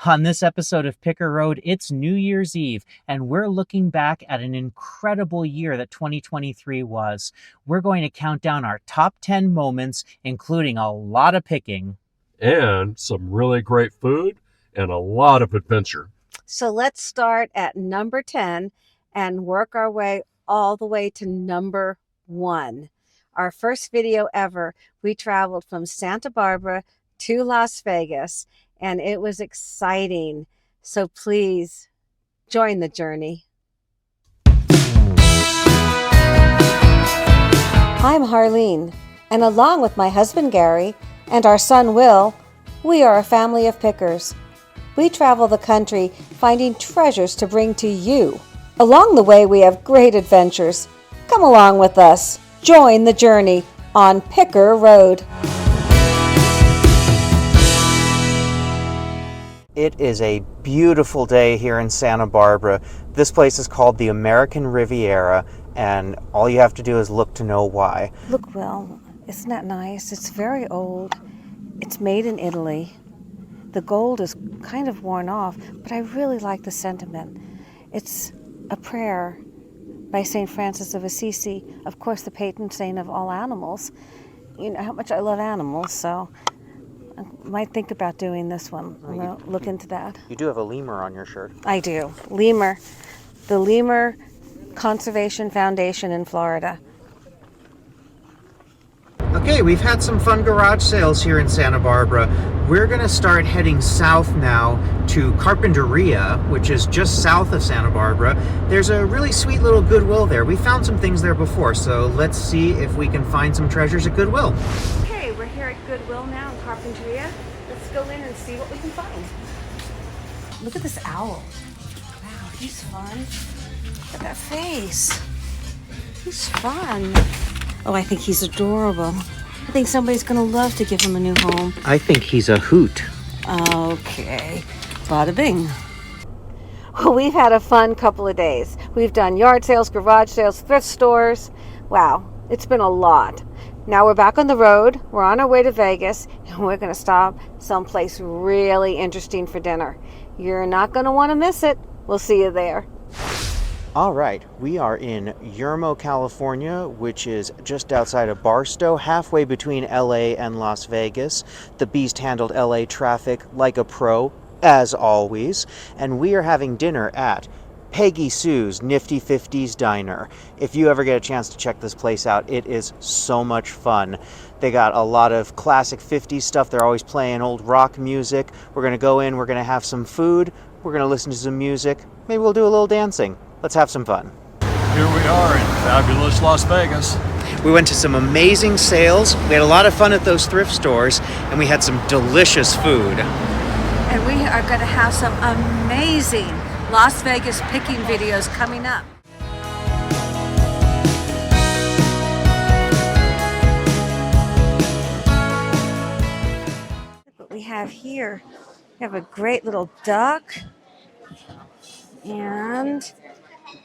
On this episode of Picker Road, it's New Year's Eve, and we're looking back at an incredible year that 2023 was. We're going to count down our top 10 moments, including a lot of picking. And some really great food and a lot of adventure. So let's start at number 10 and work our way all the way to number 1. Our first video ever, we traveled from Santa Barbara to Las Vegas, and it was exciting. So please join the journey. I'm Harleen, and along with my husband Gary and our son Will, we are a family of pickers. We travel the country finding treasures to bring to you. Along the way, we have great adventures. Come along with us. Join the journey on Picker Road. It is a beautiful day here in Santa Barbara. This place is called the American Riviera, and all you have to do is look to know why. Look, Will, isn't that nice? It's very old. It's made in Italy. The gold is kind of worn off, but I really like the sentiment. It's a prayer by St. Francis of Assisi, of course, the patron saint of all animals. You know how much I love animals, so I might think about doing this one. I'm going to look into that. You do have a lemur on your shirt. I do. Lemur. The Lemur Conservation Foundation in Florida. Okay, we've had some fun garage sales here in Santa Barbara. We're going to start heading south now to Carpinteria, which is just south of Santa Barbara. There's a really sweet little Goodwill there. We found some things there before, so let's see if we can find some treasures at Goodwill. Okay, we're here at Goodwill now in Carpinteria. Let's go in and see what we can find. Look at this owl. Wow, he's fun. Look at that face. He's fun. Oh, I think he's adorable. I think somebody's going to love to give him a new home. I think he's a hoot. Okay, bada bing. Well, we've had a fun couple of days. We've done yard sales, garage sales, thrift stores. Wow, it's been a lot. Now we're back on the road. We're on our way to Vegas, and we're going to stop someplace really interesting for dinner. You're not going to want to miss it. We'll see you there. All right, we are in Yermo, California, which is just outside of Barstow, halfway between LA and Las Vegas. The Beast handled LA traffic like a pro, as always, and we are having dinner at Peggy Sue's Nifty 50s Diner. If you ever get a chance to check this place out, it is so much fun. They got a lot of classic 50s stuff. They're always playing old rock music. We're going to go in, we're going to have some food, we're going to listen to some music, maybe we'll do a little dancing. Let's have some fun. Here we are in fabulous Las Vegas. We went to some amazing sales. We had a lot of fun at those thrift stores, and we had some delicious food. And we are going to have some amazing Las Vegas picking videos coming up. Look what we have here. We have a great little duck. And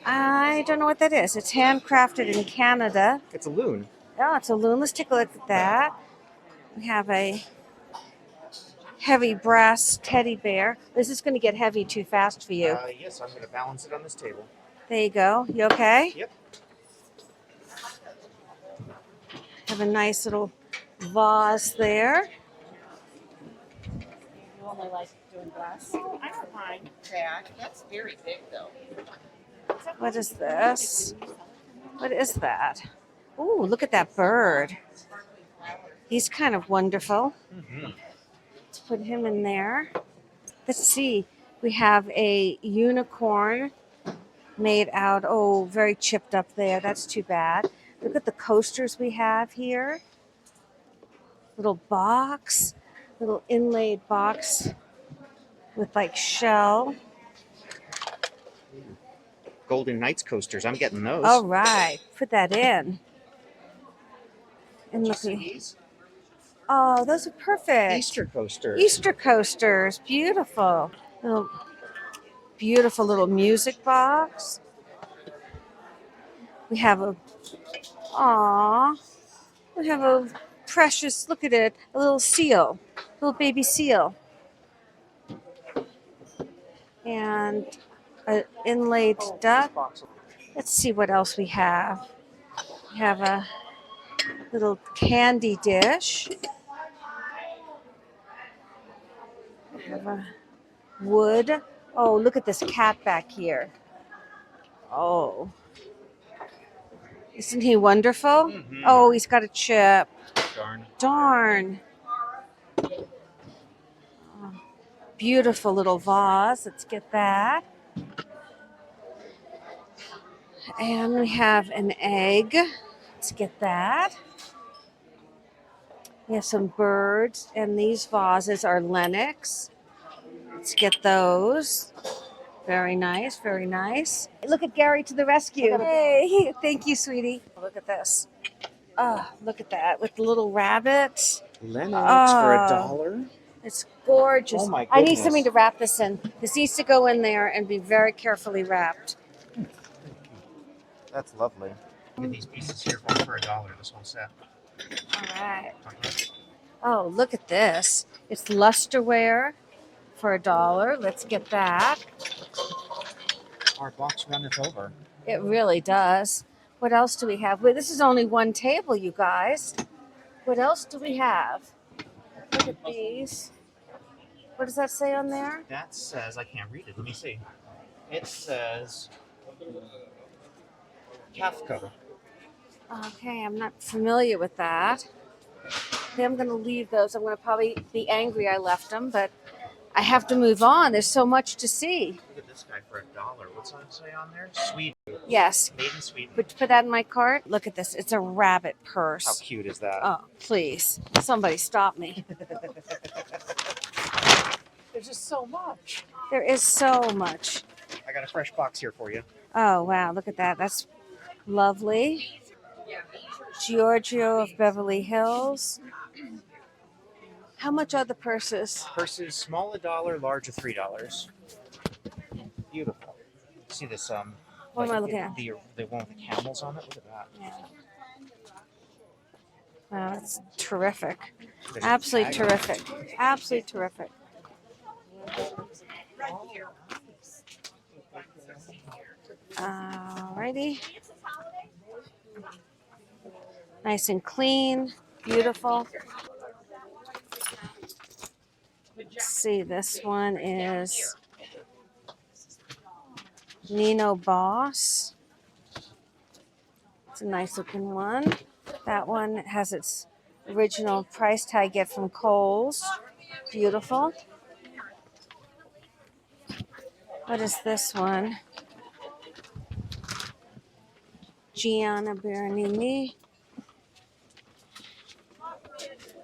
I don't know what that is. It's handcrafted in Canada. It's a loon. Oh, it's a loon. Let's take a look at that. We have a heavy brass teddy bear. This is going to get heavy too fast for you. Yes, I'm going to balance it on this table. There you go. You okay? Yep. Have a nice little vase there. You only like doing glass? Oh, I don't mind that. That's very big, though. What is this? What is that? Ooh, look at that bird. He's kind of wonderful. Let's put him in there. Let's see. We have a unicorn made out, very chipped up there. That's too bad. Look at the coasters we have here. Little box, little inlaid box with like shell. Golden Knights coasters. I'm getting those. All right, put that in. And look at these. Oh, those are perfect. Easter coasters. Easter coasters, beautiful. Beautiful little music box. We have a precious, look at it, a little seal, little baby seal. and an inlaid duck. Let's see what else we have. We have a little candy dish. We have a wood. Oh, look at this cat back here. Oh, isn't he wonderful? Oh, he's got a chip. Darn. Oh, beautiful little vase. Let's get that. And we have an egg. Let's get that. We have some birds, and these vases are Lenox. Let's get those. Very nice, very nice. Look at Gary to the rescue. Hey, thank you, sweetie. Look at this. Oh, look at that with the little rabbits. Lennox for Oh. $1. It's gorgeous. Oh my I need goodness. something to wrap this in. This needs to go in there and be very carefully wrapped. That's lovely. Look at these pieces here for $1. This whole set. All right. Oh, look at this. It's lusterware for $1. Let's get that. Our box runneth over. It really does. What else do we have? Wait, this is only one table, you guys. What else do we have? Look at these. What does that say on there? That says, I can't read it. Let me see. It says Kafka. Okay, I'm not familiar with that. Okay, I'm going to leave those. I'm going to probably be angry I left them, but I have to move on. There's so much to see. Look at this guy for $1. What's that say on there? Sweden. Yes. Made in Sweden. Would you put that in my cart? Look at this. It's a rabbit How purse. cute is that? Oh, please. Somebody stop me. There's just so much. There is so much. I got a fresh box here for you. Oh, wow. Look at that. That's lovely. Giorgio of Beverly Hills. How much are the purses? Purses, small $1, large $3. Beautiful. See this? What am I looking at? The one with the camels on it. Look at that. Yeah. Wow, that's terrific. There's a Absolutely tag. terrific. Absolutely terrific. Alrighty. Nice and clean. Beautiful. Let's see, this one is Nino Boss. It's a nice looking one. That one has its original price tag get from Kohl's. Beautiful. What is this one? Gianna Bernini.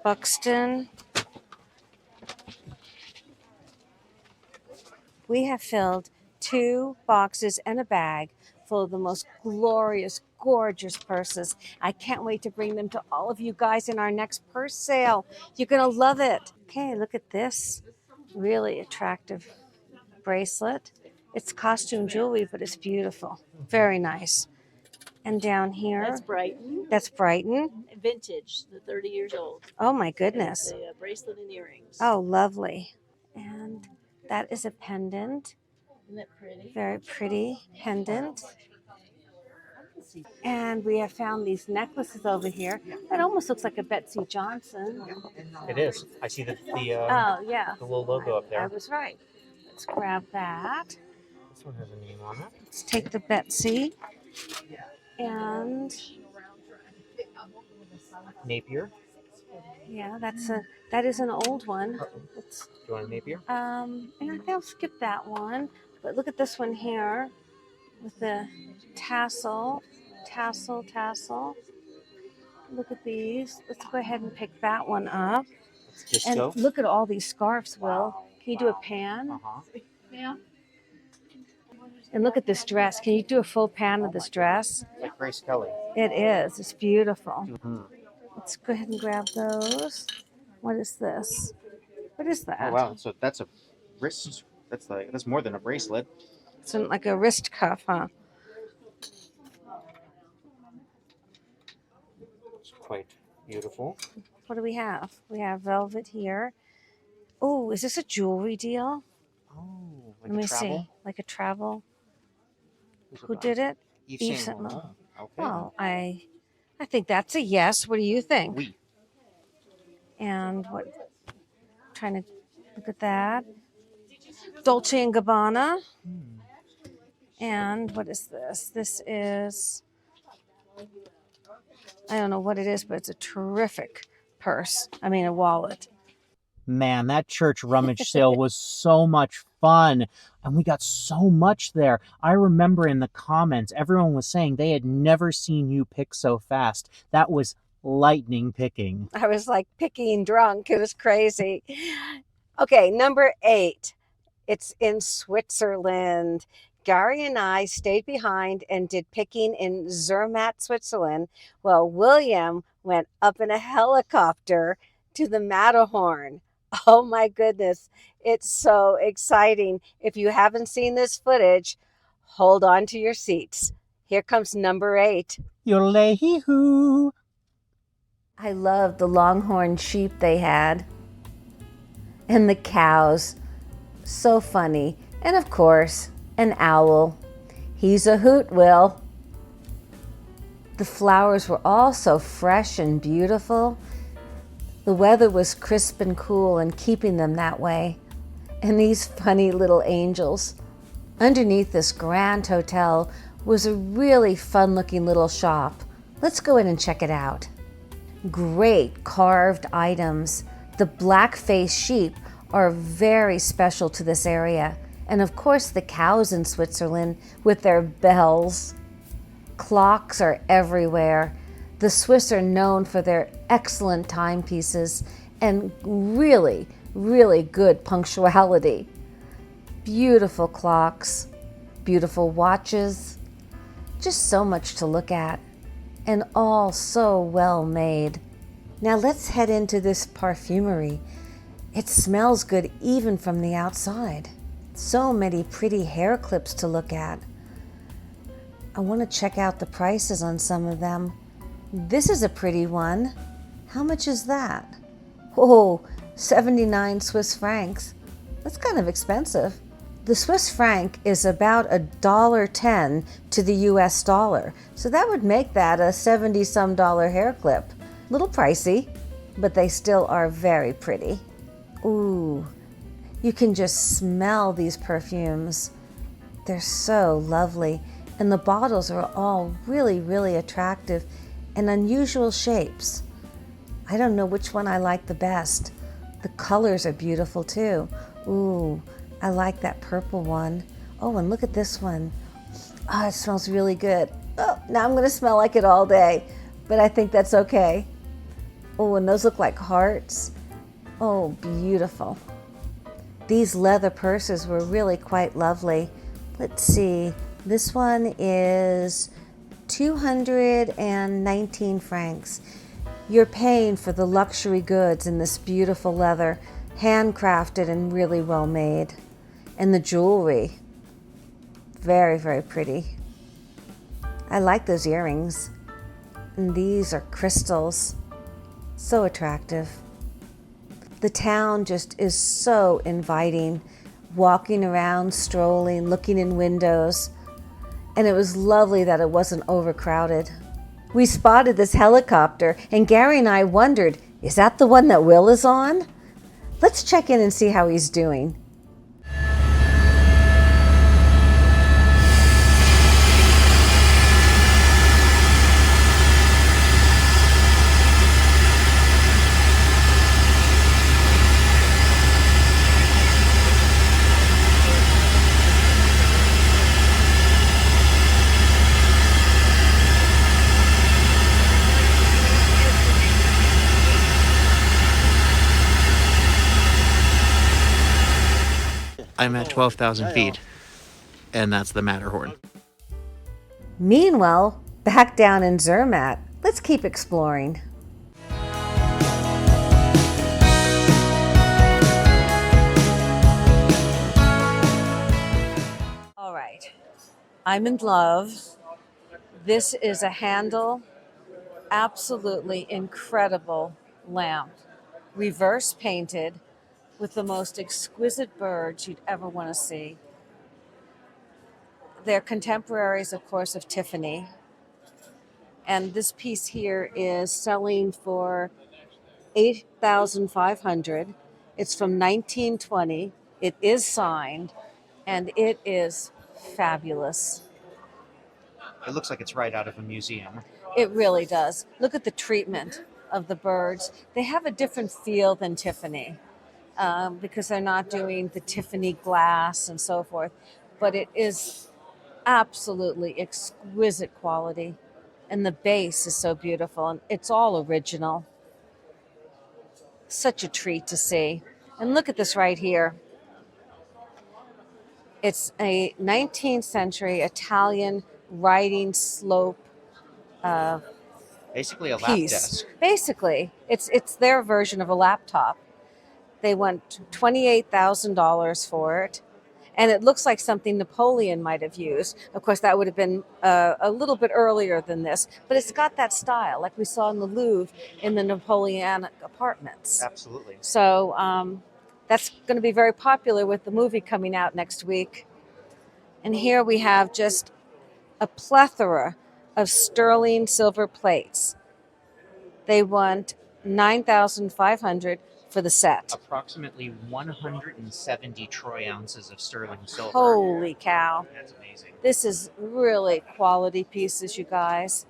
Buxton. We have filled 2 boxes and a bag full of the most glorious, gorgeous purses. I can't wait to bring them to all of you guys in our next purse sale. You're going to love it. Okay, look at this really attractive bracelet. It's costume jewelry, but it's beautiful. Very nice. And down here, That's Brighton. that's Brighton. Vintage, the 30 years old. Oh my goodness. The bracelet and earrings. Oh, lovely. And that is a pendant. Isn't that pretty? Very pretty pendant. And we have found these necklaces over here. That almost looks like a Betsy Johnson. It is. I see the Oh, yeah. the little logo up I there. was right. Let's grab that. This one has a name on it. Let's take the Betsy. And Napier. yeah, that is an old one. It's, Do you want a Napier? and I think I'll skip that one. But look at this one here with the tassel. Look at these. Let's go ahead and pick that one up. Let's And go. look at all these scarves, Will. Can you do a pan? Uh-huh. Yeah. And look at this dress. Can you do a full pan of this dress? Like Grace Kelly. It is. It's beautiful. Mm-hmm. Let's go ahead and grab those. What is this? What is that? Oh wow! So that's a wrist. That's more than a bracelet. It's like a wrist cuff, huh? It's quite beautiful. What do we have? We have velvet here. Oh, is this a jewelry deal? Oh, Like Let a me travel? see. Like a travel. Who's it Who by? did it? Yves Yves Saint Saint Laurent. Laurent. Okay. Well, I think that's a yes. What do you think? Oui. And what? Trying to look at that. Dolce and Gabbana. And what is this? This is, I don't know what it is, but it's a terrific purse. I mean, a wallet. Man, that church rummage sale was so much fun. And we got so much there. I remember in the comments, everyone was saying they had never seen you pick so fast. That was lightning picking. I was like picking drunk. It was crazy. Okay, number 8. It's in Switzerland. Gary and I stayed behind and did picking in Zermatt, Switzerland. Well, William went up in a helicopter to the Matterhorn. Oh my goodness. It's so exciting. If you haven't seen this footage, hold on to your seats. Here comes number 8. Yodelee-hoo. I loved the longhorn sheep they had and the cows. So funny. And of course, an owl. He's a hoot, Will. The flowers were all so fresh and beautiful. The weather was crisp and cool and keeping them that way. And these funny little angels. Underneath this grand hotel was a really fun-looking little shop. Let's go in and check it out. Great carved items. The black-faced sheep are very special to this area. And of course the cows in Switzerland with their bells. Clocks are everywhere. The Swiss are known for their excellent timepieces and really, really good punctuality. Beautiful clocks, beautiful watches, just so much to look at, and all so well made. Now let's head into this perfumery. It smells good even from the outside. So many pretty hair clips to look at. I want to check out the prices on some of them. This is a pretty one. How much is that? Oh, 79 Swiss francs. That's kind of expensive. The Swiss franc is about $1.10 to the US dollar. So that would make that a $70-some hair clip. Little pricey, but they still are very pretty. Ooh, you can just smell these perfumes. They're so lovely. And the bottles are all really, really attractive and unusual shapes. I don't know which one I like the best. The colors are beautiful too. Ooh, I like that purple one. Oh, and look at this one. Oh, it smells really good. Oh, now I'm gonna smell like it all day, but I think that's okay. Oh, and those look like hearts. Oh, beautiful. These leather purses were really quite lovely. Let's see, this one is 219 francs. You're paying for the luxury goods in this beautiful leather, handcrafted and really well made. And the jewelry, very, very pretty. I like those earrings. And these are crystals, so attractive. The town just is so inviting, walking around, strolling, looking in windows. And it was lovely that it wasn't overcrowded. We spotted this helicopter and Gary and I wondered, is that the one that Will is on? Let's check in and see how he's doing. I'm at 12,000 feet, and that's the Matterhorn. Meanwhile, back down in Zermatt, let's keep exploring. All right, I'm in love. This is a handle, absolutely incredible lamp, reverse painted with the most exquisite birds you'd ever want to see. they're contemporaries, of course, of Tiffany. And this piece here is selling for 8,500. It's from 1920. It is signed, and it is fabulous. It looks like it's right out of a museum. It really does. Look at the treatment of the birds. They have a different feel than Tiffany because they're not doing the Tiffany glass and so forth. But it is absolutely exquisite quality. And the base is so beautiful. And it's all original. Such a treat to see. And look at this right here. It's a 19th century Italian writing slope Basically a lap piece. desk. Basically, it's their version of a laptop. They want $28,000 for it, and it looks like something Napoleon might have used. Of course, that would have been a little bit earlier than this, but it's got that style, like we saw in the Louvre in the Napoleonic apartments. Absolutely. So that's going to be very popular with the movie coming out next week. And here we have just a plethora of sterling silver plates. They want $9,500 for the set. Approximately 170 troy ounces of sterling silver. Holy cow. That's amazing. This is really quality pieces, you guys.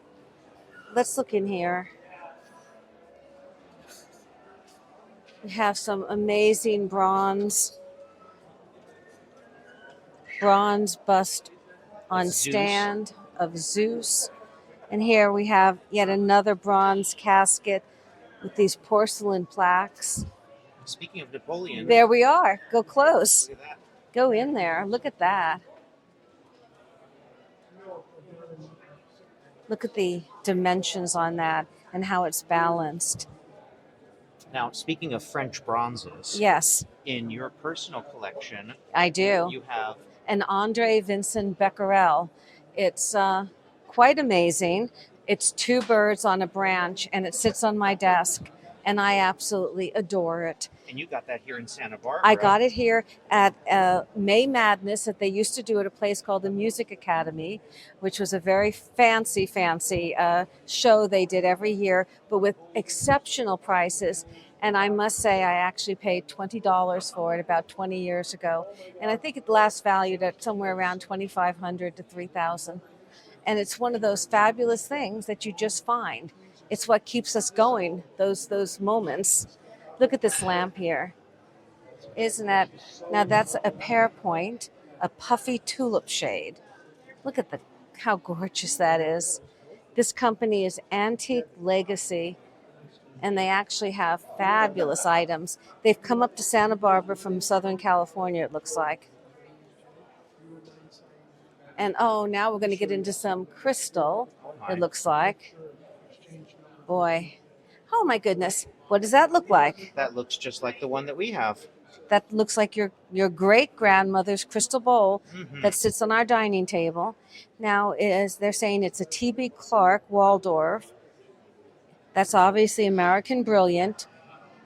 Let's look in here. We have some amazing bronze bust on Zeus. stand of Zeus. And here we have yet another bronze casket with these porcelain plaques. Speaking of Napoleon, There we are. Go close. look at that. Go in there. Look at that. Look at the dimensions on that and how it's balanced. Now, speaking of French bronzes, Yes, in your personal collection, I do. you have And Andre Vincent Becquerel. It's quite amazing. It's two birds on a branch, and it sits on my desk, and I absolutely adore it. and you got that here in Santa Barbara. I got it here at May Madness that they used to do at a place called the Music Academy, which was a very fancy show they did every year, but with exceptional prices. And I must say, I actually paid $20 for it about 20 years ago. And I think it last valued at somewhere around $2,500 to $3,000. And it's one of those fabulous things that you just find. It's what keeps us going, those moments. Look at this lamp here. Isn't that, now that's a pear point, a puffy tulip shade. Look at how gorgeous that is. This company is Antique Legacy, and they actually have fabulous items. They've come up to Santa Barbara from Southern California, it looks like. And now we're going to get into some crystal, it looks like. Boy. Oh my goodness. What does that look like? That looks just like the one that we have. That looks like your great-grandmother's crystal bowl Mhm. that sits on our dining table. Now, they're saying it's a T.B. Clark Waldorf. That's obviously American Brilliant.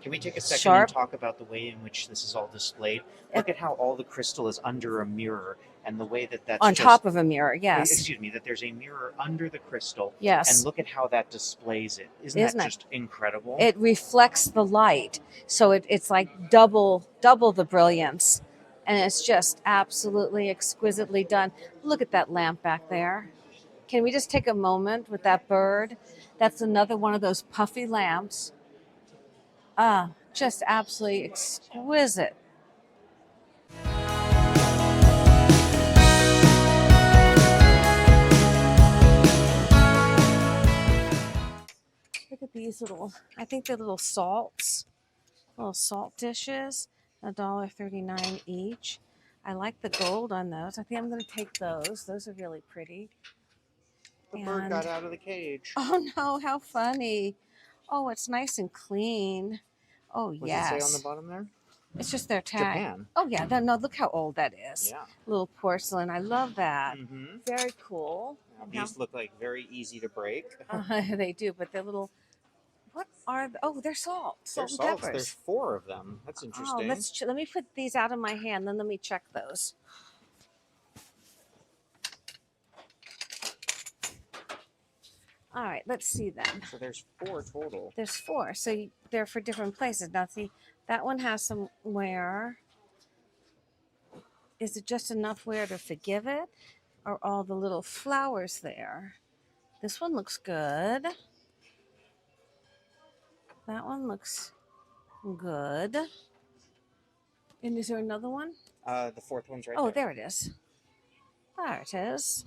Can we take a second Sharp. and talk about the way in which this is all displayed? Look at how all the crystal is under a mirror, and the way that that's On just, top of a mirror, yes. Excuse me, that there's a mirror under the crystal. Yes. And look at how that displays it. Isn't Isn't that it? just incredible? It reflects the light, so it's like double the brilliance. And it's just absolutely exquisitely done. Look at that lamp back there. Can we just take a moment with that bird? That's another one of those puffy lamps. Just absolutely exquisite. Look at these I think they're little salts, little salt dishes, $1.39 each. I like the gold on those. I think I'm going to take those. Those are really pretty. The bird got out of the cage. Oh no, how funny. Oh, it's nice and clean. Oh, What yes. does it say on the bottom there? It's just their tag. Japan. Oh, yeah. No, look how old that is. Yeah. Little porcelain. I love that. Mm-hmm. Very cool. These look like very easy to break. They do, but they're little. What are? They're salt. They're Salt and salts. peppers. There's 4 of them. That's interesting. Let me put these out of my hand. Then let me check those. All right, let's see them. So there's 4 total. There's 4, so they're for different places. Now, see, that one has some wear. Is it just enough wear to forgive it, or all the little flowers there? This one looks good. That one looks good. And is there another one? The 4th one's right Oh, there. there it is. There it is.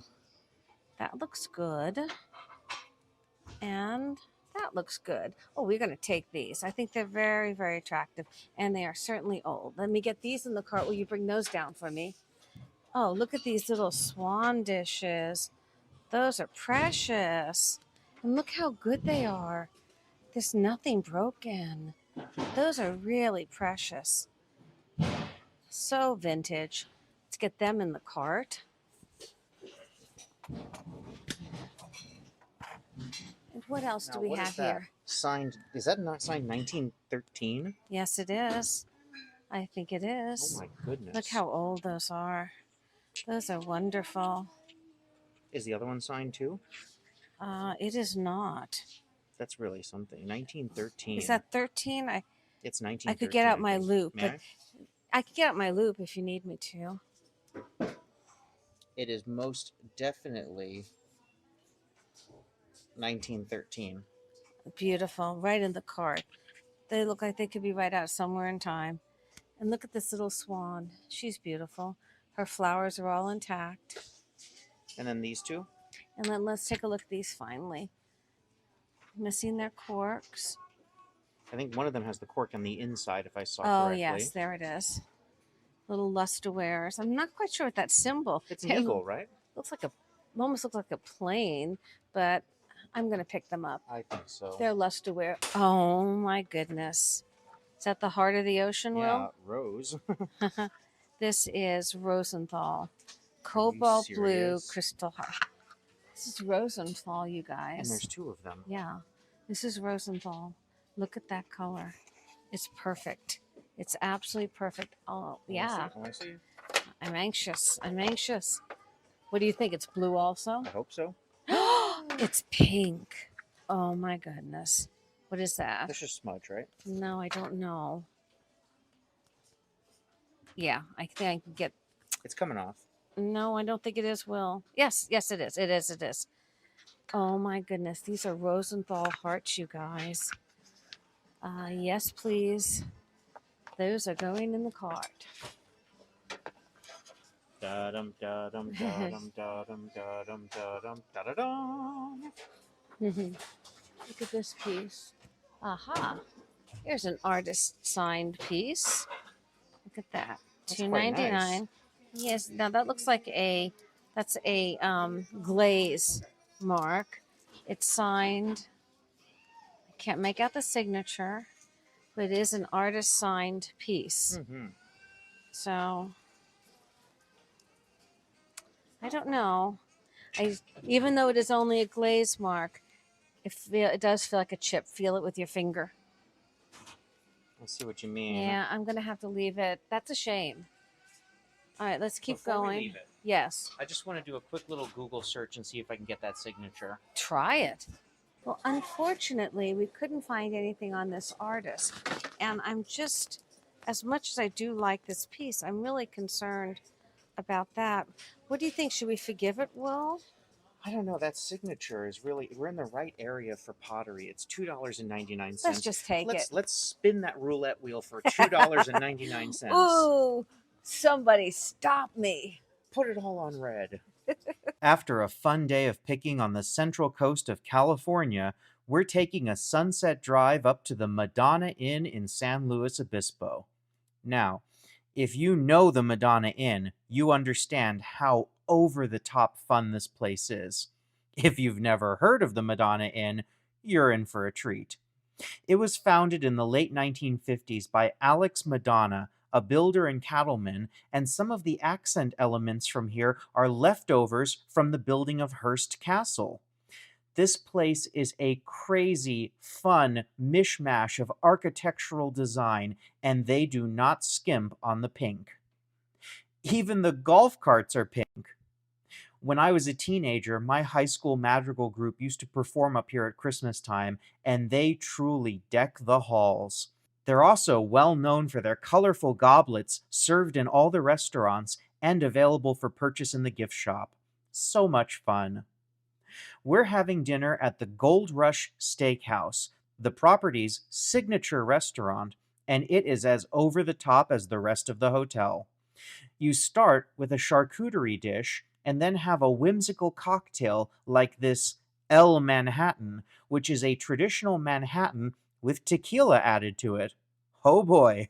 That looks good. And that looks good. Oh, we're going to take these. I think they're very, very attractive. And they are certainly old. Let me get these in the cart. Will you bring those down for me? Oh, look at these little swan dishes. Those are precious. And look how good they are. There's nothing broken. Those are really precious. So vintage. Let's get them in the cart. And what else do Now, we what have is that? here? Signed, is that not signed 1913? Yes, it is. I think it is. Oh my goodness. Look how old those are. Those are wonderful. Is the other one signed too? It is not. That's really something. 1913. Is that 13? It's 1913. I could get out I my think. loop, May but I? I could get out my loop if you need me to. It is most definitely 1913. Beautiful. Right in the cart. They look like they could be right out somewhere in time. And look at this little swan. She's beautiful. Her flowers are all intact. And then these 2? And then let's take a look at these finally. Missing their corks. I think one of them has the cork on the inside, if I saw Oh, correctly. yes, there it is. Little lusterwares. I'm not quite sure what that symbol. It's an eagle, right? Looks like almost looks like a plane, but I'm gonna pick them up. I think so. They're lusterware. Oh my goodness. Is that the heart of the ocean, Yeah, Rose. Will? This is Rosenthal. Cobalt blue serious? crystal heart. This is Rosenthal, you guys. And there's 2 of them. Yeah, this is Rosenthal. Look at that color. It's perfect. It's absolutely perfect. Oh, yeah. I see. I'm anxious. I'm anxious. What do you think? It's blue also? I hope so. It's pink. Oh my goodness. What is that? That's just smudge, right? No, I don't know. Yeah, I think I can get. It's coming off. No, I don't think it is, Will. Yes, yes, it is. It is. It is. Oh my goodness. These are Rosenthal hearts, you guys. Yes, please. Those are going in the cart. Da-dum, da-dum, da-dum, da-dum, da-dum, da-dum, da-da-dum. Look at this piece. Aha. Here's an artist signed piece. Look at that. That's quite $2.99. nice. Yes. Now that looks like that's a glaze mark. It's signed. I can't make out the signature, but it is an artist signed piece. Mm-hmm. So I don't know. Even though it is only a glaze mark, it does feel like a chip. Feel it with your finger. I see what you mean. Yeah, I'm gonna have to leave it. That's a shame. All right, let's keep Before we going. leave it, Yes, I just want to do a quick little Google search and see if I can get that signature. try it. Well, unfortunately, we couldn't find anything on this artist, and I'm just, as much as I do like this piece, I'm really concerned about that. What do you think? Should we forgive it, Will? I don't know. That signature is really. We're in the right area for pottery. It's $2.99. Let's just take it. Let's spin that roulette wheel for $2.99. Ooh, somebody stop me. Put it all on red. After a fun day of picking on the central coast of California, we're taking a sunset drive up to the Madonna Inn in San Luis Obispo. Now, if you know the Madonna Inn, you understand how over-the-top fun this place is. If you've never heard of the Madonna Inn, you're in for a treat. It was founded in the late 1950s by Alex Madonna, a builder and cattleman, and some of the accent elements from here are leftovers from the building of Hearst Castle. This place is a crazy, fun mishmash of architectural design, and they do not skimp on the pink. Even the golf carts are pink. When I was a teenager, my high school madrigal group used to perform up here at Christmas time, and they truly deck the halls. They're also well known for their colorful goblets served in all the restaurants and available for purchase in the gift shop. So much fun. We're having dinner at the Gold Rush Steakhouse, the property's signature restaurant, and it is as over the top as the rest of the hotel. You start with a charcuterie dish and then have a whimsical cocktail like this El Manhattan, which is a traditional Manhattan with tequila added to it. Oh boy.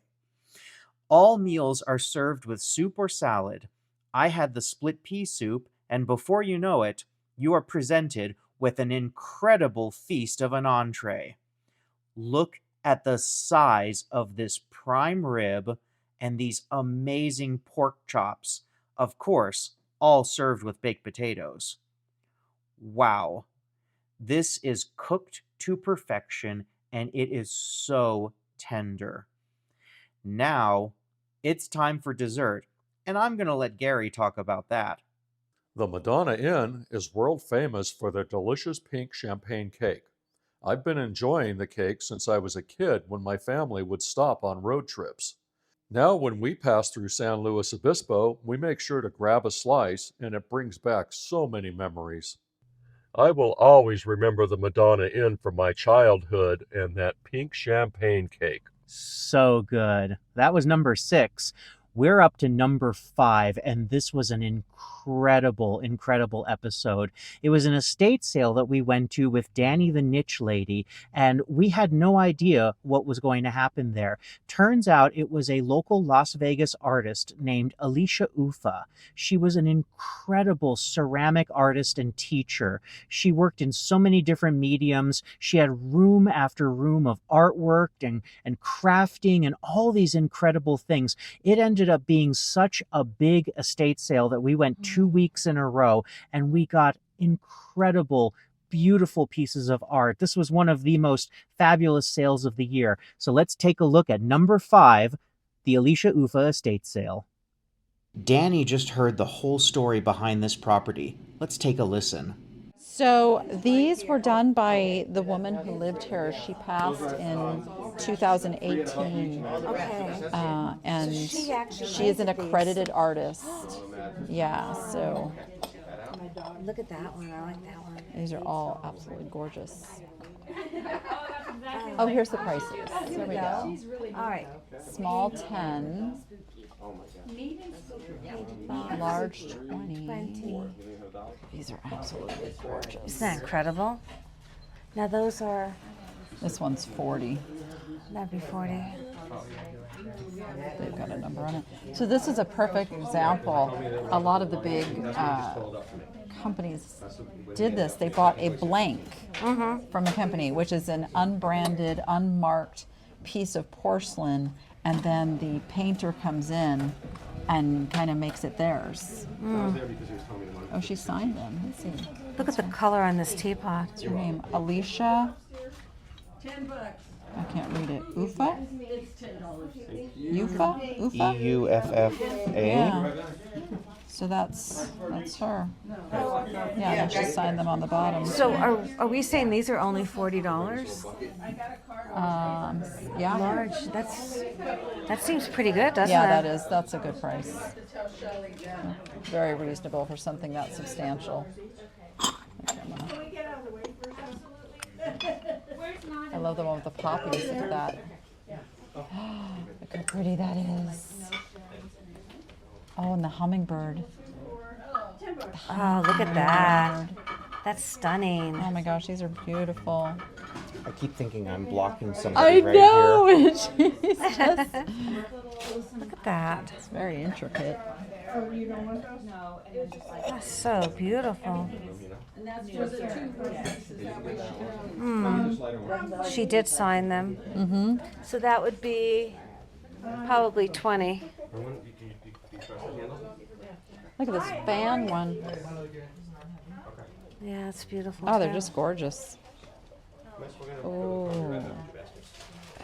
All meals are served with soup or salad. I had the split pea soup, and before you know it, you are presented with an incredible feast of an entree. Look at the size of this prime rib and these amazing pork chops, of course, all served with baked potatoes. Wow. This is cooked to perfection, and it is so tender. Now, it's time for dessert, and I'm going to let Gary talk about that. The Madonna Inn is world famous for their delicious pink champagne cake. I've been enjoying the cake since I was a kid when my family would stop on road trips. Now, when we pass through San Luis Obispo, we make sure to grab a slice, and it brings back so many memories. I will always remember the Madonna Inn from my childhood and that pink champagne cake. So good. That was number 6. We're up to number 5, and this was an incredible episode. It was an estate sale that we went to with Danny the Niche Lady, and we had no idea what was going to happen there. Turns out it was a local Las Vegas artist named Alicia Uff. She was an incredible ceramic artist and teacher. She worked in so many different mediums. She had room after room of artwork and crafting and all these incredible things. It ended up being such a big estate sale that we went 2 weeks in a row, and we got incredible, beautiful pieces of art. This was one of the most fabulous sales of the year. So let's take a look at number 5, the Alicia Uff estate sale. Danny just heard the whole story behind this property. Let's take a listen. So these were done by the woman who lived here. She passed in 2018. Okay. And she is an accredited artist. Yeah, so Look at that one. I like that one. these are all absolutely gorgeous. Oh, here's the prices. There we go. All right. Small 10, large 20. These are absolutely gorgeous. Isn't that incredible? Now those are, This one's 40. that'd be 40. They've got a number on it. So this is a perfect example. A lot of the big companies did this. They bought a blank from a company, which is an unbranded, unmarked piece of porcelain, and then the painter comes in and kind of makes it theirs. Oh, she signed them. Let's see. Look at the color on this teapot. What's her name? Alicia. I can't read it. Uffa? Uffa? Uffa? E-U-F-F-A. Yeah. So that's her. Yeah, and she signed them on the bottom. So are we saying these are only $40? Yeah. Large. That seems pretty good, doesn't Yeah, it? that's a good price. Very reasonable for something that substantial. I love the one with the poppies. Look at that. Look how pretty that is. Oh, and the hummingbird. Oh, look at that. That's stunning. Oh my gosh, these are beautiful. I keep thinking I'm blocking I somebody right know. here. Jesus. Look at that. It's very intricate. That's so beautiful. She did sign them. Mm-hmm. So that would be probably 20. Look at this fan one. Yeah, it's beautiful. Oh, they're too. just gorgeous. Oh,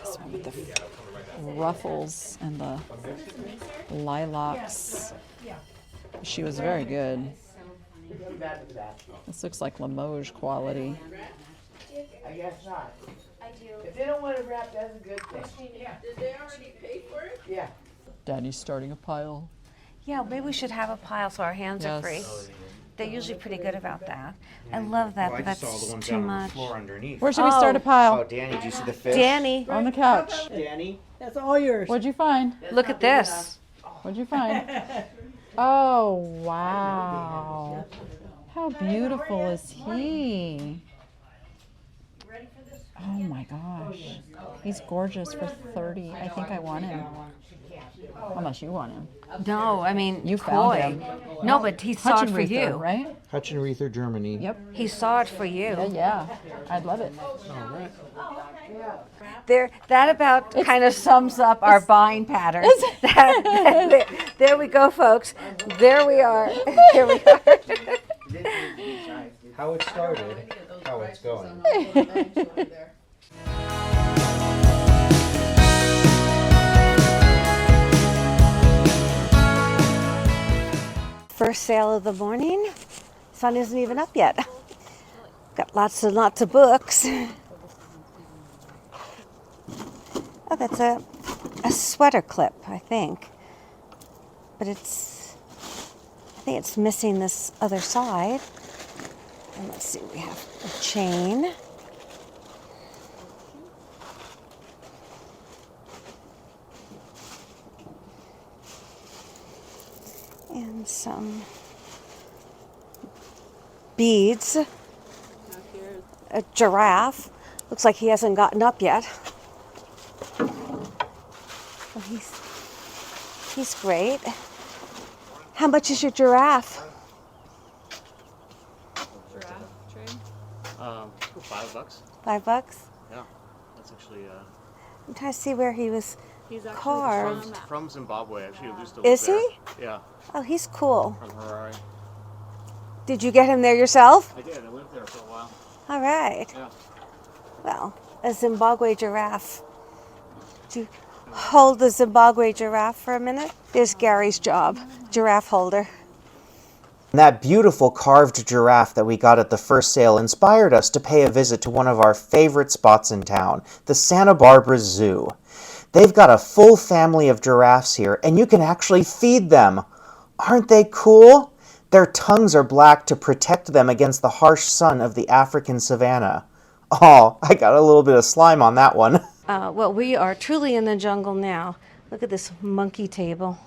this one with the ruffles and the lilacs. She was very good. This looks like Limoges quality. I guess not. If they don't want it wrapped, that's a good thing. Did they already pay for it? Yeah. Daddy's starting a pile. Yeah, maybe we should have a pile so our hands are free. Yes. They're usually pretty good about that. I love that, but that's too much. underneath. Where should we start a pile? Oh, Danny, do you see the fish? Danny, On the couch. Danny? That's all yours. What'd you find? look at this. What'd you find? Oh, wow. How beautiful is he? Oh my gosh. He's gorgeous for 30. I think I want him. How much you want him? No, I mean, You found koi. him. No, but he saw it for Hutchenreuther, you. right? Hutchenreuther, Germany. Yep. He saw it for you. Yeah. I'd love it. That about kind of sums up our buying pattern. There we go, folks. There we are. Here we are. How it started, how it's going. First sale of the morning. Sun isn't even up yet. Got lots and lots of books. Oh, that's a sweater clip, I think. But I think it's missing this other side. And let's see, we have a chain. And some beads. A giraffe. Looks like he hasn't gotten up yet. Well, he's great. How much is your giraffe? Giraffe tray? $5. $5? Yeah, that's actually I'm trying to see where he was He's actually carved. from Zimbabwe. Actually, used to live Is there. he? Yeah, Oh, he's cool. from Harare. Did you get him there yourself? I did. I lived there for a while. All right. Yeah. Well, a Zimbabwe giraffe. Do you hold the Zimbabwe giraffe for a minute? There's Gary's job, giraffe holder. That beautiful carved giraffe that we got at the first sale inspired us to pay a visit to one of our favorite spots in town, the Santa Barbara Zoo. They've got a full family of giraffes here, and you can actually feed them. Aren't they cool? Their tongues are black to protect them against the harsh sun of the African savanna. Oh, I got a little bit of slime on that one. Well, we are truly in the jungle now. Look at this monkey table.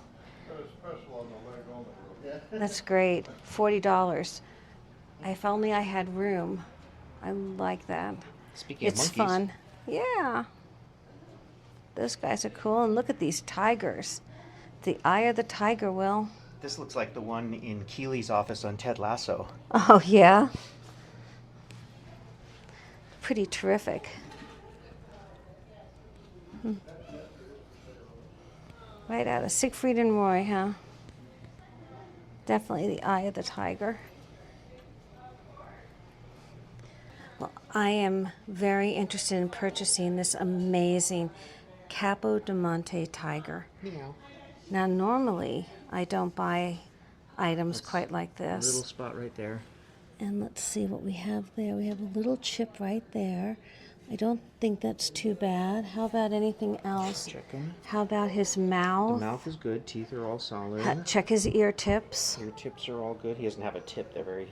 That's great. $40. If only I had room. I like that. Speaking It's fun. Yeah. Those guys are cool. And look at these tigers. The eye of the tiger, Will. This looks like the one in Keeley's office on Ted Lasso. Oh, yeah. Pretty terrific. Right out of Siegfried and Roy, huh? Definitely the eye of the tiger. Well, I am very interested in purchasing this amazing Capo di Monte tiger. Meow. Now, normally, I don't buy items quite like this. Little spot right there. And let's see what we have there. We have a little chip right there. I don't think that's too bad. How about anything else? Chicken. How about his The mouth? mouth is good. Teeth are all solid. Check his ear tips. Ear tips are all good. He doesn't have a tip. They're very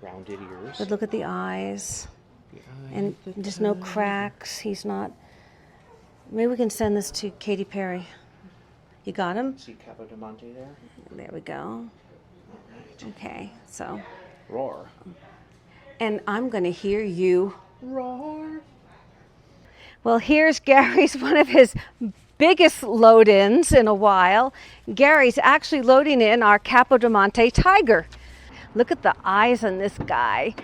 rounded ears. But look at the eyes. The eye And at the there's no top. cracks. He's not. Maybe we can send this to Katy Perry. You got him? See Capo di Monte there? There we go. Okay, so. Roar. And I'm going to hear you. Roar. Well, here's Gary's, one of his biggest load-ins in a while. Gary's actually loading in our Capo di Monte tiger. Look at the eyes on this guy.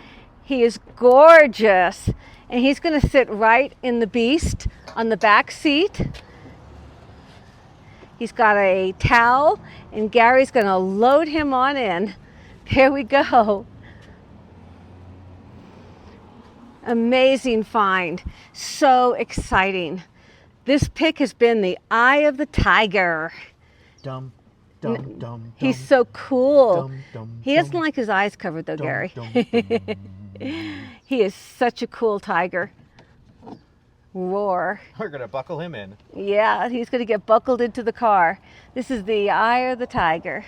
He is gorgeous. And he's going to sit right in the beast on the back seat. He's got a towel, and Gary's going to load him on in. Here we go. Amazing find. So exciting. This pick has been the eye of the tiger. Dum, He's so cool. He doesn't like his eyes covered though, Gary. He is such a cool tiger. Roar. We're gonna buckle him in. Yeah, he's gonna get buckled into the car. This is the eye of the tiger.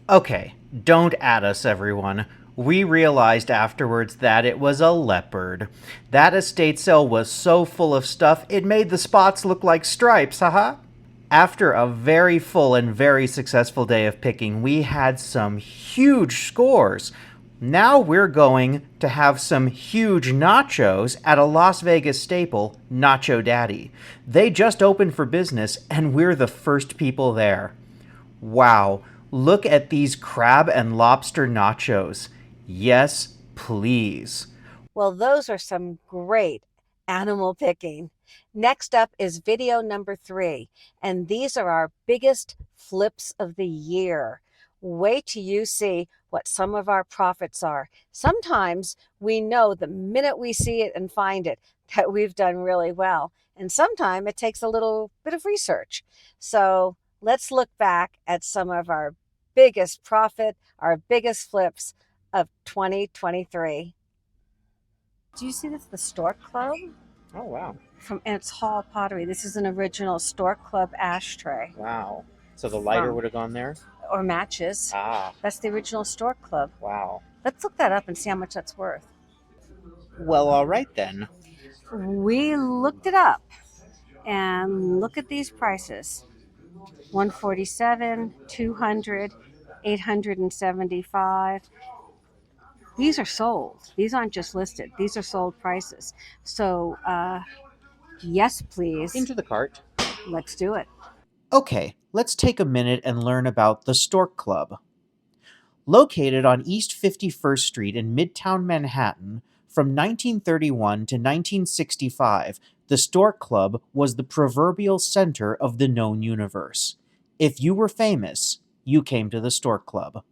Okay, don't at us, everyone. We realized afterwards that it was a leopard. That estate sale was so full of stuff, it made the spots look like stripes, haha. After a very full and very successful day of picking, we had some huge scores. Now we're going to have some huge nachos at a Las Vegas staple, Nacho Daddy. They just opened for business, and we're the first people there. Wow, look at these crab and lobster nachos. Yes, please. Well, those are some great animal picking. Next up is video number 3, and these are our biggest flips of the year. Wait till you see what some of our profits are. Sometimes we know the minute we see it and find it that we've done really well, and sometimes it takes a little bit of research. So let's look back at some of our biggest profit, our biggest flips of 2023. Do you see this? The Stork Club? Oh, wow. And it's Hall Pottery. This is an original Stork Club ashtray. Wow. So the lighter would have gone there? Or matches. Ah. That's the original Stork Club. Wow. Let's look that up and see how much that's worth. Well, all right then. We looked it up. And look at these prices. $147, $200, $875. These are sold. These aren't just listed. These are sold prices. So, yes, please. Into the cart. Let's do it. Okay, let's take a minute and learn about the Stork Club. Located on East 51st Street in Midtown Manhattan, from 1931 to 1965, the Stork Club was the proverbial center of the known universe. If you were famous, you came to the Stork Club.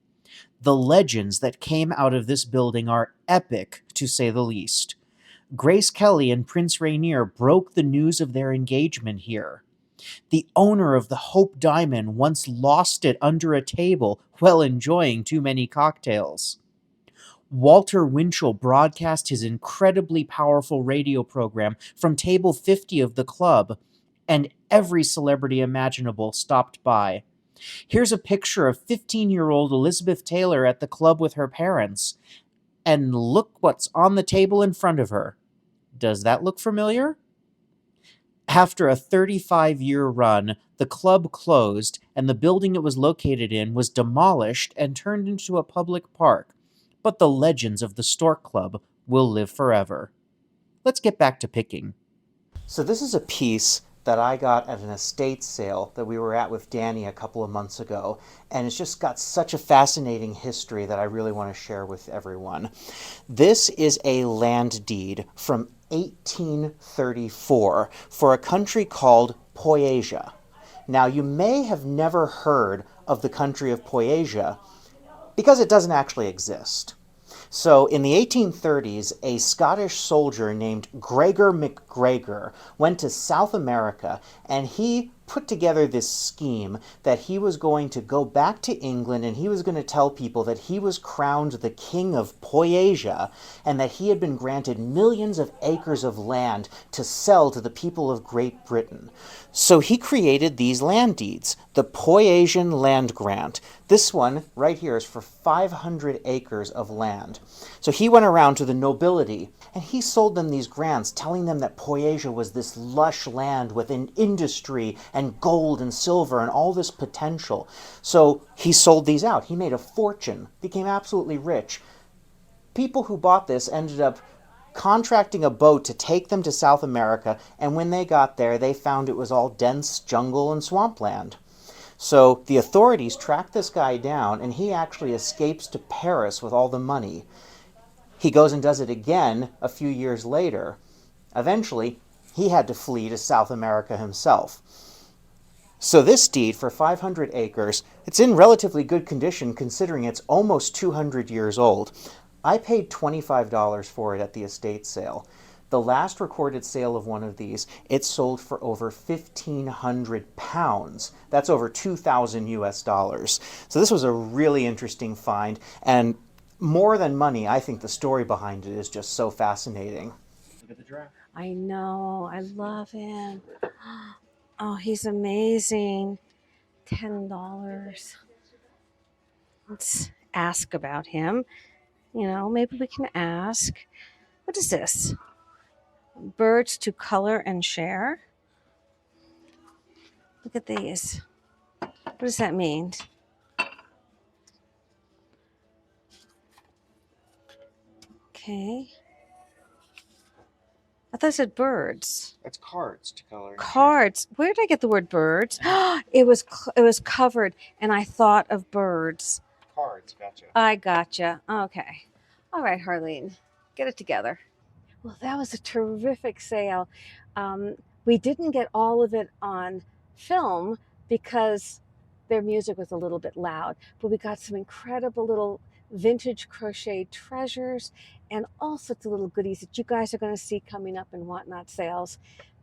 The legends that came out of this building are epic, to say the least. Grace Kelly and Prince Rainier broke the news of their engagement here. The owner of the Hope Diamond once lost it under a table while enjoying too many cocktails. Walter Winchell broadcast his incredibly powerful radio program from table 50 of the club, and every celebrity imaginable stopped by. Here's a picture of 15-year-old Elizabeth Taylor at the club with her parents. And look what's on the table in front of her. Does that look familiar? After a 35-year run, the club closed, and the building it was located in was demolished and turned into a public park. But the legends of the Stork Club will live forever. Let's get back to picking. So this is a piece that I got at an estate sale that we were at with Danny a couple of months ago, and it's just got such a fascinating history that I really want to share with everyone. This is a land deed from 1834 for a country called Poyasia. Now, you may have never heard of the country of Poyasia because it doesn't actually exist. So in the 1830s, a Scottish soldier named Gregor MacGregor went to South America, and he put together this scheme that he was going to go back to England and he was going to tell people that he was crowned the King of Poyasia and that he had been granted millions of acres of land to sell to the people of Great Britain. So he created these land deeds, the Poyasian Land Grant. This one right here is for 500 acres of land. So he went around to the nobility and he sold them these grants, telling them that Poyasia was this lush land with an industry and gold and silver and all this potential. So he sold these out. He made a fortune, became absolutely rich. People who bought this ended up contracting a boat to take them to South America, and when they got there, they found it was all dense jungle and swampland. So the authorities track this guy down, and he actually escapes to Paris with all the money. He goes and does it again a few years later. Eventually, he had to flee to South America himself. So this deed for 500 acres, it's in relatively good condition considering it's almost 200 years old. I paid $25 for it at the estate sale. The last recorded sale of one of these, it sold for over 1,500 pounds. That's over 2,000 US dollars. So this was a really interesting find, and more than money, I think the story behind it is just so fascinating. Look at the giraffe. I know. I love him. Oh, he's amazing. $10. Let's ask about him. You know, maybe we can ask. What is this? Birds to color and share. Look at these. What does that mean? Okay. I thought it said birds. That's cards to color. Cards. Where did I get the word birds? It was covered, and I thought of birds. Cards, gotcha. I gotcha. Okay. All right, Harleen, get it together. Well, that was a terrific sale. We didn't get all of it on film because their music was a little bit loud, but we got some incredible little vintage crochet treasures and all sorts of little goodies that you guys are going to see coming up in Whatnot sales.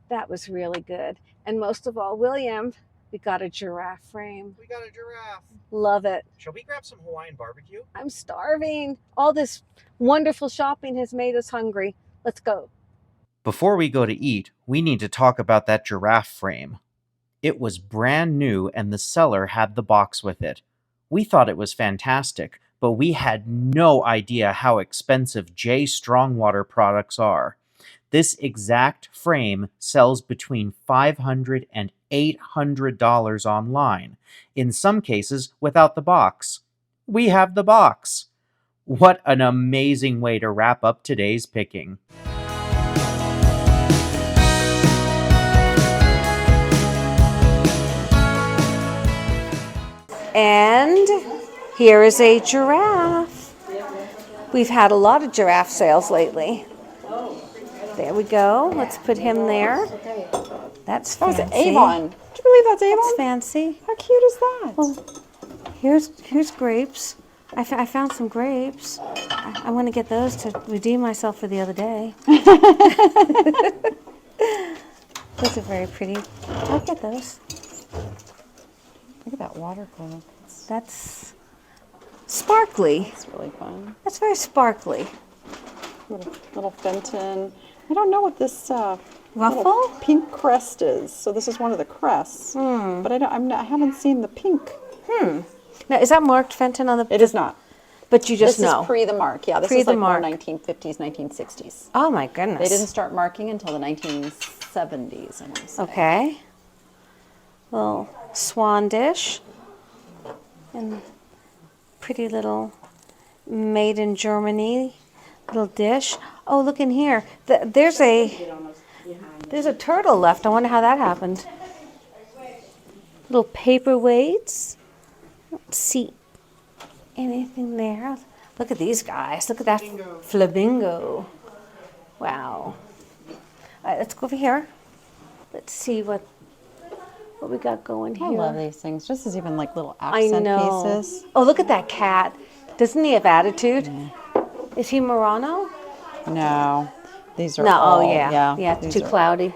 That was really good. And most of all, William, we got a giraffe frame. We got a giraffe. Love it. Shall we grab some Hawaiian barbecue? I'm starving. All this wonderful shopping has made us hungry. Let's go. Before we go to eat, we need to talk about that giraffe frame. It was brand new and the seller had the box with it. We thought it was fantastic, but we had no idea how expensive J. Strongwater products are. This exact frame sells between $500 and $800 online, in some cases without the box. We have the box. What an amazing way to wrap up today's picking. And here is a giraffe. We've had a lot of giraffe sales lately. There we go. Let's put him there. That's fancy. That was Avon. Do you believe that's Avon? That's fancy. How cute is that? Well, here's grapes. I found some grapes. I'm going to get those to redeem myself for the other day. Those are very pretty. I'll get those. Look at that watercolor. That's sparkly. It's really fun. That's very sparkly. Little Fenton. I don't know what this Ruffle? little pink crest is. So this is one of the crests. But I haven't seen the pink. Now, is that marked Fenton on the... It is not. But you just This know. is pre the mark. Yeah, this Pre is the like more mark. 1950s, 1960s. Oh, my goodness. They didn't start marking until the 1970s, I want to say. Okay. Little swan dish. And pretty little made in Germany little dish. Oh, look in here. There's a turtle left. I wonder how that happened. Little paperweights. Let's see anything there. Look at these guys. Look at that flamingo. Wow. All right, let's go over here. Let's see what we got going here. I love these things. Just as even like little accent pieces. Oh, look at that cat. Doesn't he have attitude? Is he Murano? No, these are No, all, oh yeah. Yeah, these too are- cloudy.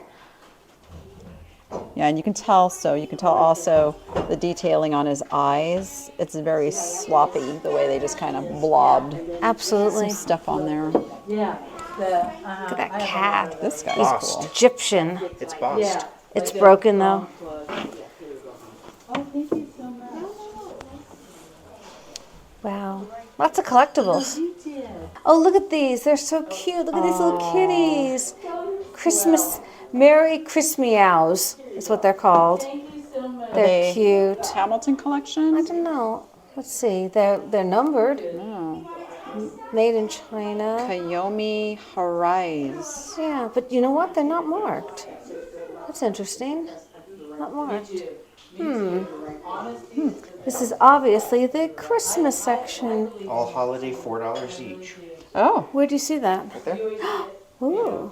Yeah, and you can tell also the detailing on his eyes. It's very sloppy, the way they just kind of blobbed Absolutely. some stuff on there. Look at that cat. This guy's Bossed. cool. Egyptian. It's bossed. It's broken though. Wow. Lots of collectibles. Oh, look at these. They're so cute. Look at these little kitties. Christmas, Merry Christmeows is what they're called. They're cute. Hamilton collection? I don't know. Let's see. They're numbered. Made in China. Kayomi Harais. Yeah, but you know what? They're not marked. That's interesting. Not marked. This is obviously the Christmas section. All holiday $4 each. Oh, Where do you see that? Right there. Ooh.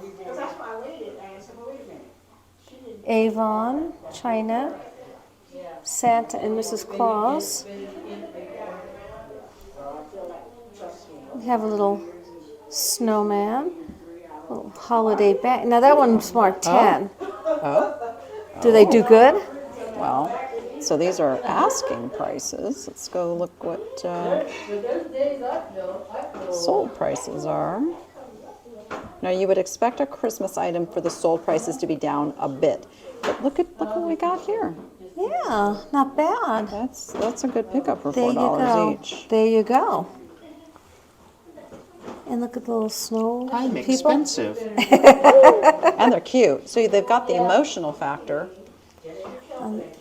Avon, China, Santa and Mrs. Claus. We have a little snowman. Oh, holiday bag. Now that one's marked 10. Oh, Do they do good? well, so these are asking prices. Let's go look what sold prices are. Now you would expect a Christmas item for the sold prices to be down a bit, but look what we got here. Yeah, not bad. That's a good pickup for There you $4 go. each. There you go. And look at the little snow people. Expensive. And they're cute. So they've got the emotional factor.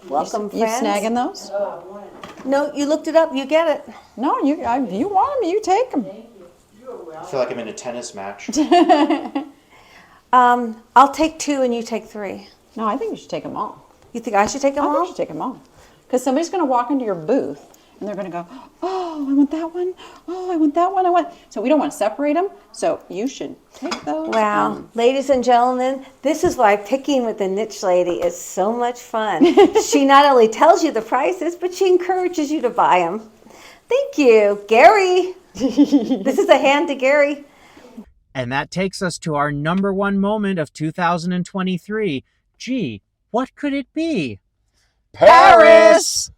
Welcome, You friends. snagging those? No, you looked it up. You get it. No, you want them, you take them. I feel like I'm in a tennis match. I'll take 2 and you take 3. No, I think you should take them all. You think I should take them I think all? you should take them all. Because somebody's going to walk into your booth and they're going to go, oh, I want that one. Oh, I want that one. So we don't want to separate them. So you should take those. Wow. Ladies and gentlemen, this is why picking with the niche lady is so much fun. She not only tells you the prices, but she encourages you to buy them. Thank you. Gary. This is a hand to Gary. And that takes us to our number one moment of 2023. Gee, what could it be? Paris!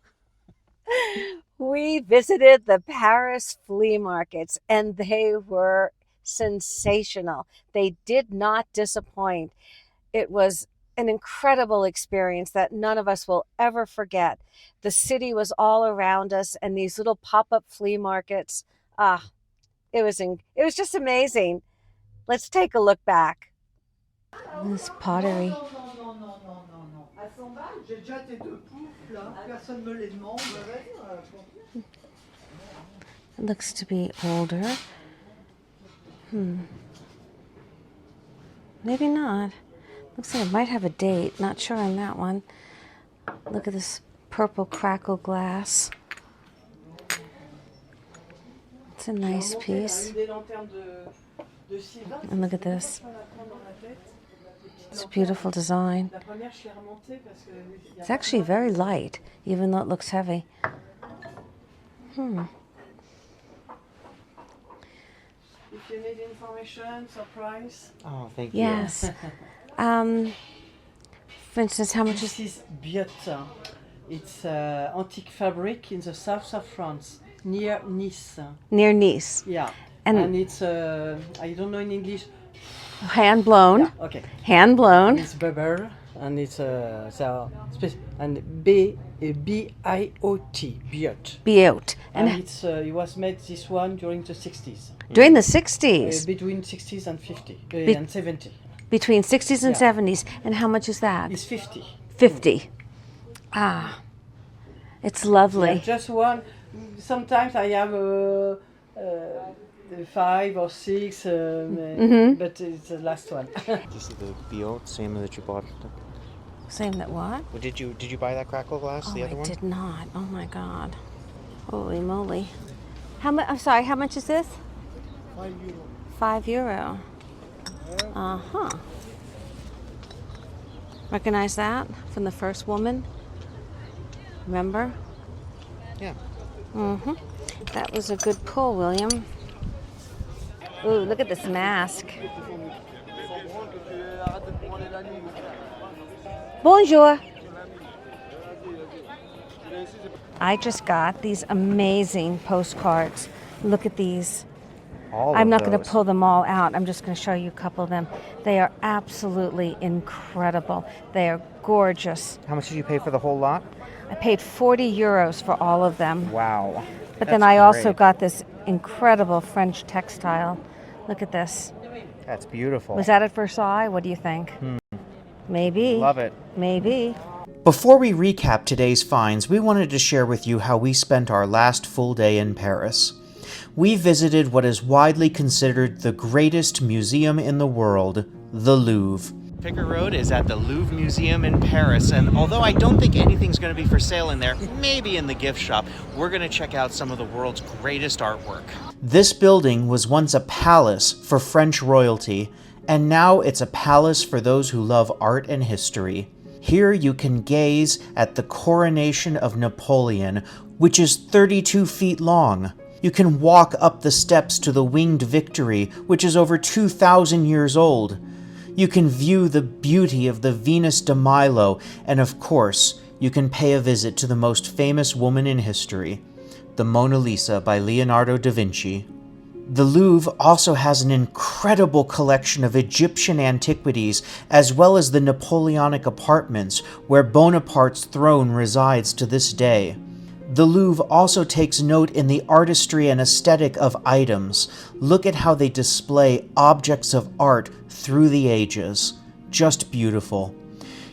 We visited the Paris flea markets and they were sensational. They did not disappoint. It was an incredible experience that none of us will ever forget. The city was all around us and these little pop-up flea markets. It was just amazing. Let's take a look back. This pottery. It looks to be older. Maybe not. Looks like it might have a date. Not sure on that one. Look at this purple crackle glass. It's a nice piece. And look at this. It's a beautiful design. It's actually very light, even though it looks heavy. If you need information, surprise. Oh, thank you. Yes. For instance, how much This is... is Blvd. It's antique fabric in the south of France, near Nice. Near Nice. Yeah. And- And it's, I don't know in English. Hand blown. Yeah, okay. Hand blown. It's Beber, and it's and B-I-O-T, Biot. Biot. And And it's it was made this one during the 60s, during the 60s. between 60s and 50 and 70. Between 60s and Yeah. 70s. And how much is that? It's 50. 50. Ah. It's lovely. Yeah, just one. Sometimes I have 5 or 6, but it's the last one. Did you see the Biot, same that you bought? Same that what? Well, did you buy that crackle glass, the Oh, other I one? did not. Oh my God. Holy moly. How much? I'm sorry. How much is this? €5. Uh-huh. Recognize that from the first woman? Remember? Yeah. Mm-hmm. That was a good pull, William. Ooh, look at this mask. Bonjour. I just got these amazing postcards. Look at these. I'm not going to pull them all out. I'm just going to show you a couple of them. They are absolutely incredible. They are gorgeous. How much did you pay for the whole lot? I paid €40 for all of them. Wow. But then I also got this incredible French textile. Look at this. That's beautiful. Was that at Versailles? What do you think? Maybe. Love it. Maybe. Before we recap today's finds, we wanted to share with you how we spent our last full day in Paris. We visited what is widely considered the greatest museum in the world, the Louvre. Picker Road is at the Louvre Museum in Paris, and although I don't think anything's going to be for sale in there, maybe in the gift shop, we're going to check out some of the world's greatest artwork. This building was once a palace for French royalty, and now it's a palace for those who love art and history. Here you can gaze at the coronation of Napoleon, which is 32 feet long. You can walk up the steps to the Winged Victory, which is over 2,000 years old. You can view the beauty of the Venus de Milo, and of course, you can pay a visit to the most famous woman in history, the Mona Lisa by Leonardo da Vinci. The Louvre also has an incredible collection of Egyptian antiquities, as well as the Napoleonic apartments, where Bonaparte's throne resides to this day. The Louvre also takes note in the artistry and aesthetic of items. Look at how they display objects of art through the ages. Just beautiful.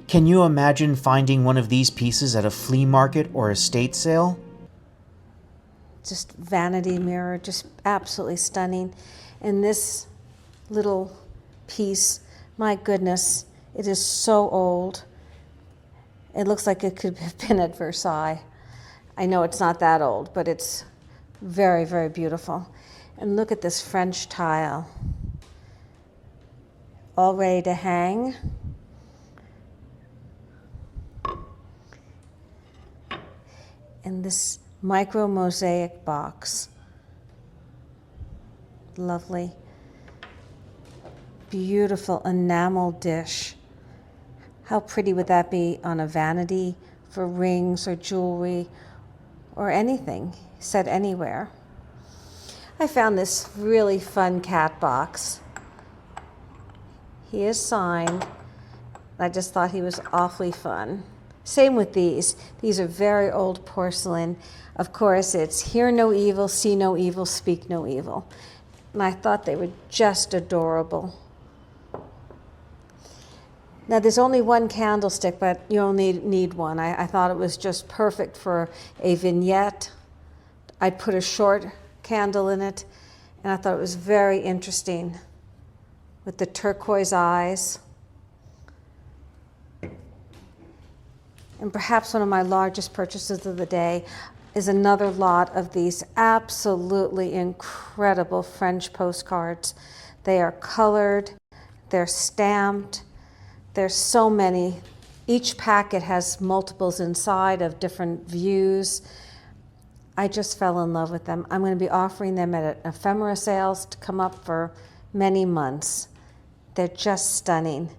Can you imagine finding one of these pieces at a flea market or estate sale? Just vanity mirror, just absolutely stunning. And this little piece, my goodness, it is so old. It looks like it could have been at Versailles. I know it's not that old, but it's very, very beautiful. And look at this French tile, all ready to hang. And this micro mosaic box. Lovely. Beautiful enamel dish. How pretty would that be on a vanity for rings or jewelry or anything set anywhere? I found this really fun cat box. He is signed. I just thought he was awfully fun. Same with these. These are very old porcelain. Of course, it's hear no evil, see no evil, speak no evil. And I thought they were just adorable. Now, there's only one candlestick, but you only need one. I thought it was just perfect for a vignette. I'd put a short candle in it, and I thought it was very interesting with the turquoise eyes. And perhaps one of my largest purchases of the day is another lot of these absolutely incredible French postcards. They are colored, they're stamped, there's so many. Each packet has multiples inside of different views. I just fell in love with them. I'm going to be offering them at ephemera sales to come up for many months. They're just stunning.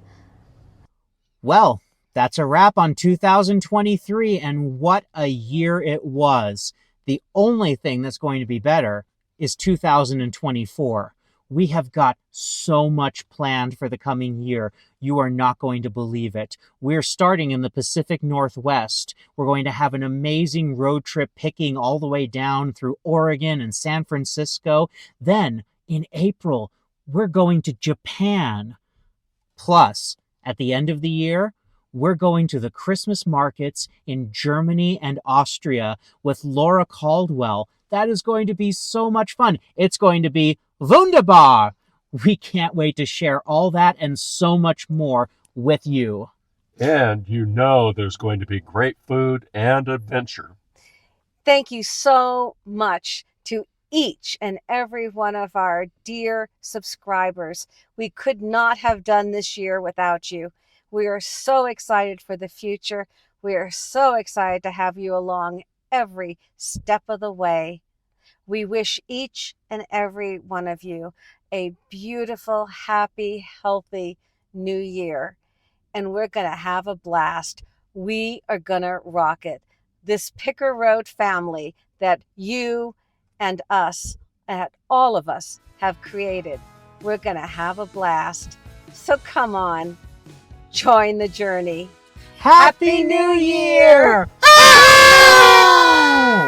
Well, that's a wrap on 2023, and what a year it was. The only thing that's going to be better is 2024. We have got so much planned for the coming year. You are not going to believe it. We're starting in the Pacific Northwest. We're going to have an amazing road trip picking all the way down through Oregon and San Francisco. Then, in April, we're going to Japan. Plus, at the end of the year, we're going to the Christmas markets in Germany and Austria with Laura Caldwell. That is going to be so much fun. It's going to be wunderbar. We can't wait to share all that and so much more with you. And you know there's going to be great food and adventure. Thank you so much to each and every one of our dear subscribers. We could not have done this year without you. We are so excited for the future. We are so excited to have you along every step of the way. We wish each and every one of you a beautiful, happy, healthy new year. And we're going to have a blast. We are going to rock it. This Picker Road family that you and us, and all of us have created, we're going to have a blast. So come on, join the journey. Happy New Year! Ah!